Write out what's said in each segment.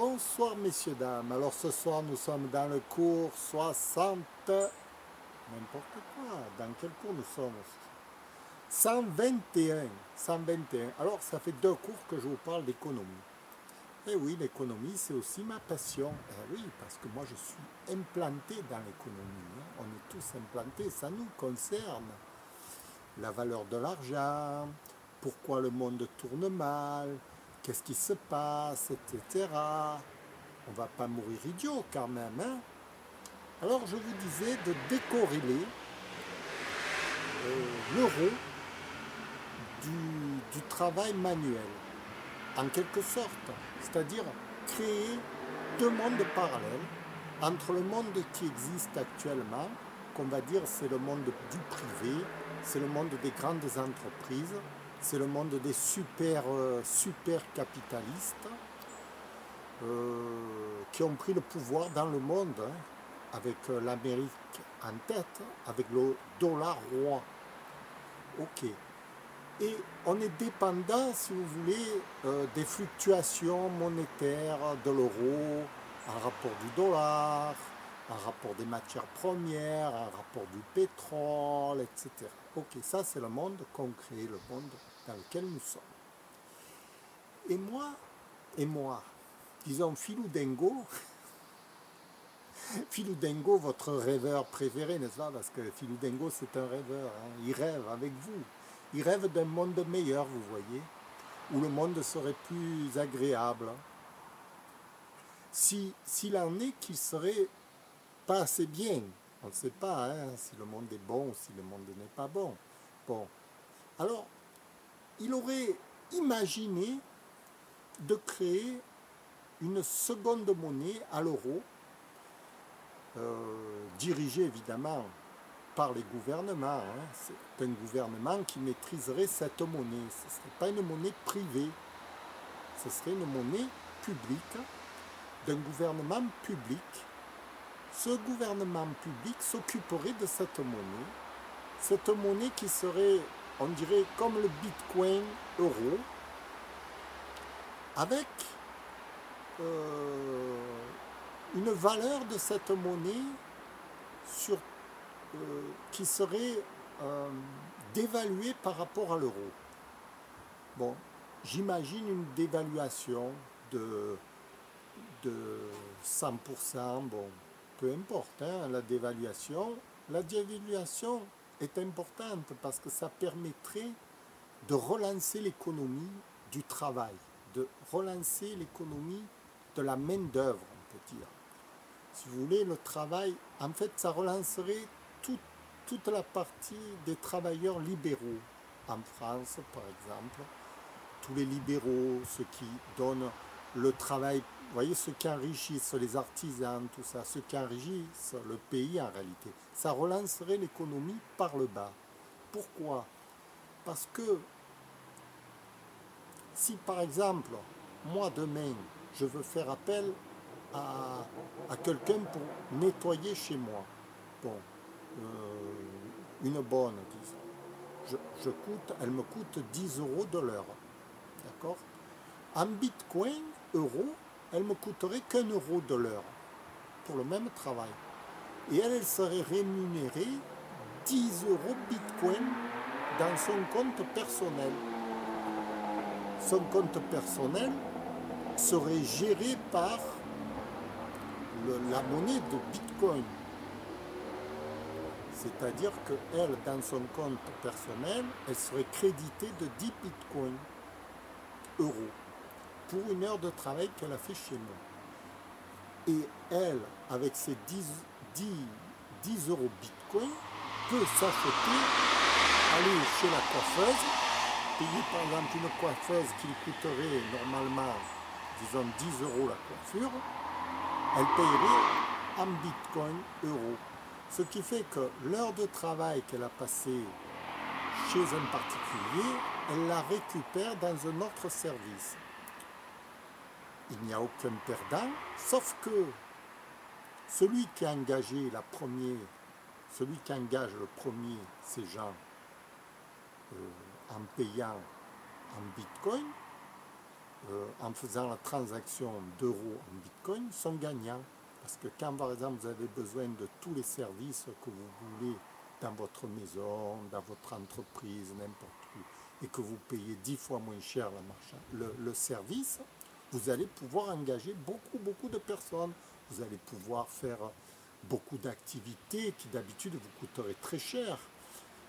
Bonsoir messieurs, dames. Alors ce soir nous sommes dans le cours 60, n'importe quoi, dans quel cours nous sommes? 121, 121. Alors ça fait 2 cours que je vous parle d'économie. Et oui, l'économie c'est aussi ma passion. Eh oui, parce que moi je suis implanté dans l'économie, hein. On est tous implantés, ça nous concerne. La valeur de l'argent, pourquoi le monde tourne mal, qu'est-ce qui se passe, etc. On ne va pas mourir idiot quand même, hein. Alors je vous disais de décorréler l'euro du travail manuel, en quelque sorte. C'est-à-dire créer 2 mondes parallèles entre le monde qui existe actuellement, qu'on va dire c'est le monde du privé, c'est le monde des grandes entreprises, c'est le monde des super capitalistes, qui ont pris le pouvoir dans le monde, hein, avec l'Amérique en tête, avec le dollar roi. Ok. Et on est dépendant, si vous voulez, des fluctuations monétaires de l'euro, en rapport du dollar, en rapport des matières premières, en rapport du pétrole, etc. Ok, ça c'est le monde concret, le monde dans lequel nous sommes. Et moi, disons Philou Dingo, Philou Dingo, votre rêveur préféré, n'est-ce pas? Parce que Philou Dingo, c'est un rêveur, hein. Il rêve avec vous. Il rêve d'un monde meilleur, vous voyez, où le monde serait plus agréable. S'il en est qu'il serait pas assez bien, on ne sait pas, hein, si le monde est bon ou si le monde n'est pas bon. Bon, alors, il aurait imaginé de créer une seconde monnaie à l'euro, dirigée évidemment par les gouvernements, hein. C'est un gouvernement qui maîtriserait cette monnaie. Ce ne serait pas une monnaie privée, ce serait une monnaie publique, d'un gouvernement public. Ce gouvernement public s'occuperait de cette monnaie qui serait, on dirait, comme le Bitcoin euro, avec une valeur de cette monnaie qui serait dévaluée par rapport à l'euro. Bon, j'imagine une dévaluation de 100%, bon, peu importe, hein, la dévaluation. La dévaluation est importante parce que ça permettrait de relancer l'économie du travail, de relancer l'économie de la main-d'œuvre, on peut dire. Si vous voulez, le travail, en fait, ça relancerait toute la partie des travailleurs libéraux. En France, par exemple, tous les libéraux, ceux qui donnent le travail, vous voyez, ceux qui enrichissent les artisans, tout ça, ceux qui enrichissent le pays en réalité. Ça relancerait l'économie par le bas. Pourquoi? Parce que si par exemple, moi demain, je veux faire appel à quelqu'un pour nettoyer chez moi, bon, une bonne, disons, elle me coûte 10 euros de l'heure, d'accord? En bitcoin, euros, elle me coûterait qu'1 euro de l'heure pour le même travail. Et elle serait rémunérée 10 euros bitcoin dans son compte personnel. Son compte personnel serait géré par la monnaie de bitcoin. C'est-à-dire qu'elle, dans son compte personnel, elle serait créditée de 10 bitcoins euros pour une heure de travail qu'elle a fait chez moi. Et elle, avec ses 10 euros bitcoin, peut s'acheter, aller chez la coiffeuse, payer par exemple une coiffeuse qui lui coûterait normalement, disons 10 euros la coiffure, elle payerait en bitcoin euros. Ce qui fait que l'heure de travail qu'elle a passée chez un particulier, elle la récupère dans un autre service. Il n'y a aucun perdant, sauf que celui qui a engagé celui qui engage le premier ces gens en payant en bitcoin, en faisant la transaction d'euros en bitcoin sont gagnants. Parce que quand par exemple vous avez besoin de tous les services que vous voulez dans votre maison, dans votre entreprise, n'importe où, et que vous payez 10 fois moins cher le service, vous allez pouvoir engager beaucoup de personnes. Vous allez pouvoir faire beaucoup d'activités qui d'habitude vous coûteraient très cher.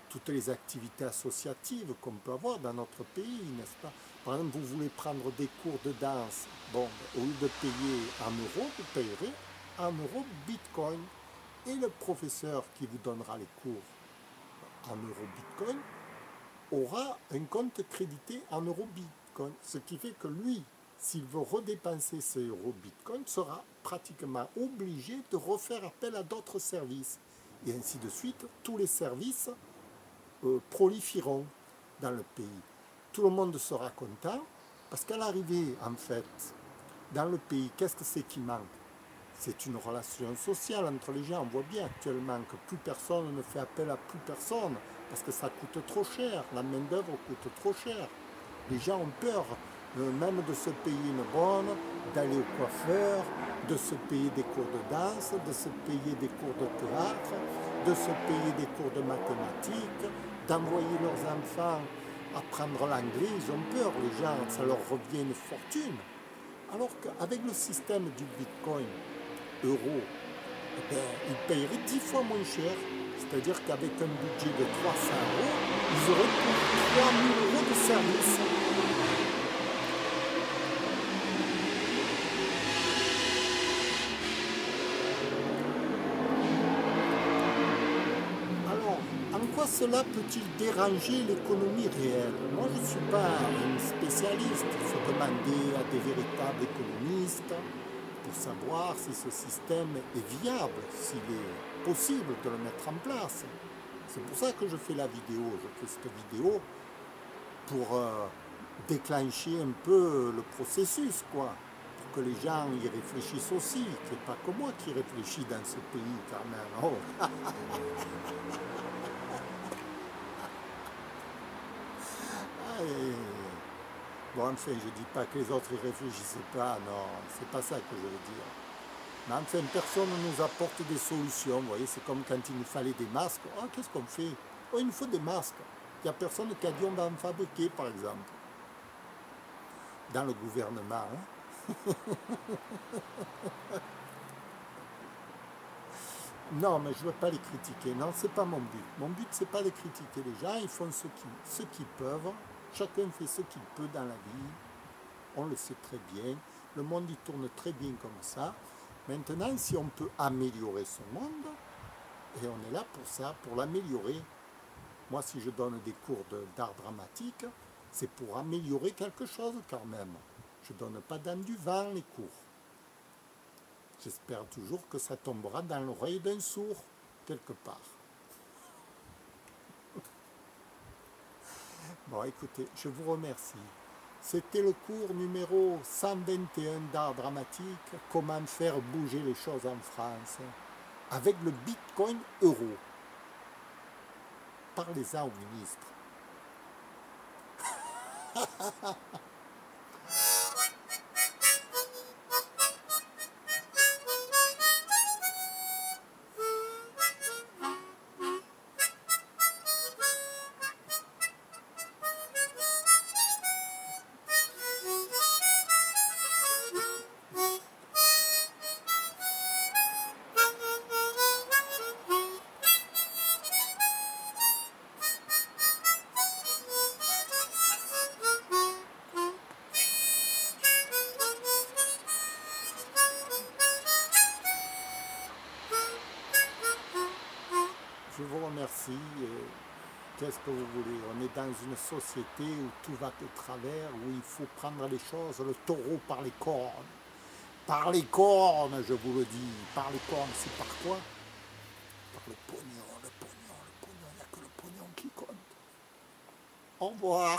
Toutes les activités associatives qu'on peut avoir dans notre pays, n'est-ce pas? Par exemple, vous voulez prendre des cours de danse, bon, au lieu de payer en euros, vous payerez en euros bitcoin. Et le professeur qui vous donnera les cours en euros bitcoin aura un compte crédité en euros bitcoin. Ce qui fait que lui, s'il veut redépenser ses euros bitcoin, sera pratiquement obligé de refaire appel à d'autres services. Et ainsi de suite, tous les services proliféreront dans le pays. Tout le monde sera content parce qu'à l'arrivée, en fait, dans le pays, qu'est-ce que c'est qui manque? C'est une relation sociale entre les gens. On voit bien actuellement que plus personne ne fait appel à plus personne parce que ça coûte trop cher. La main-d'œuvre coûte trop cher. Les gens ont peur même de se payer une bonne, d'aller au coiffeur, de se payer des cours de danse, de se payer des cours de théâtre, de se payer des cours de mathématiques, d'envoyer leurs enfants apprendre l'anglais. Ils ont peur, les gens, ça leur revient une fortune. Alors qu'avec le système du bitcoin, euro, eh bien, ils paieraient 10 fois moins cher. C'est-à-dire qu'avec un budget de 300 euros, ils auraient pour 3 000 euros de service. Alors, en quoi cela peut-il déranger l'économie réelle? Moi, je ne suis pas un spécialiste. Il faut demander à des véritables économistes pour savoir si ce système est viable, s'il est possible de le mettre en place. C'est pour ça que je fais la vidéo. Je fais cette vidéo pour déclencher un peu le processus, quoi. Pour que les gens y réfléchissent aussi, qu'il n'y ait pas que moi qui réfléchis dans ce pays, quand même. Oh. Bon, enfin, je ne dis pas que les autres y réfléchissaient pas, non, c'est pas ça que je veux dire. Mais enfin, personne ne nous apporte des solutions, vous voyez, c'est comme quand il nous fallait des masques. Oh, qu'est-ce qu'on fait? Oh, il nous faut des masques. Il n'y a personne qui a dit on va en fabriquer, par exemple. Dans le gouvernement. Hein. Non, mais je ne veux pas les critiquer. Non, c'est pas mon but. Mon but, c'est pas de critiquer les gens. Ils font ce qu'ils peuvent. Chacun fait ce qu'il peut dans la vie. On le sait très bien. Le monde, il tourne très bien comme ça. Maintenant, si on peut améliorer ce monde, et on est là pour ça, pour l'améliorer. Moi, si je donne des cours d'art dramatique, c'est pour améliorer quelque chose quand même. Je ne donne pas dans du vent les cours. J'espère toujours que ça tombera dans l'oreille d'un sourd, quelque part. Bon, écoutez, je vous remercie. C'était le cours numéro 121 d'art dramatique, comment faire bouger les choses en France, avec le Bitcoin euro. Parlez-en au ministre. Je vous remercie. Qu'est-ce que vous voulez? On est dans une société où tout va de travers, où il faut prendre les choses, le taureau par les cornes. Par les cornes, je vous le dis. Par les cornes, c'est par quoi? Par le pognon, le pognon, le pognon. Il n'y a que le pognon qui compte. Au revoir.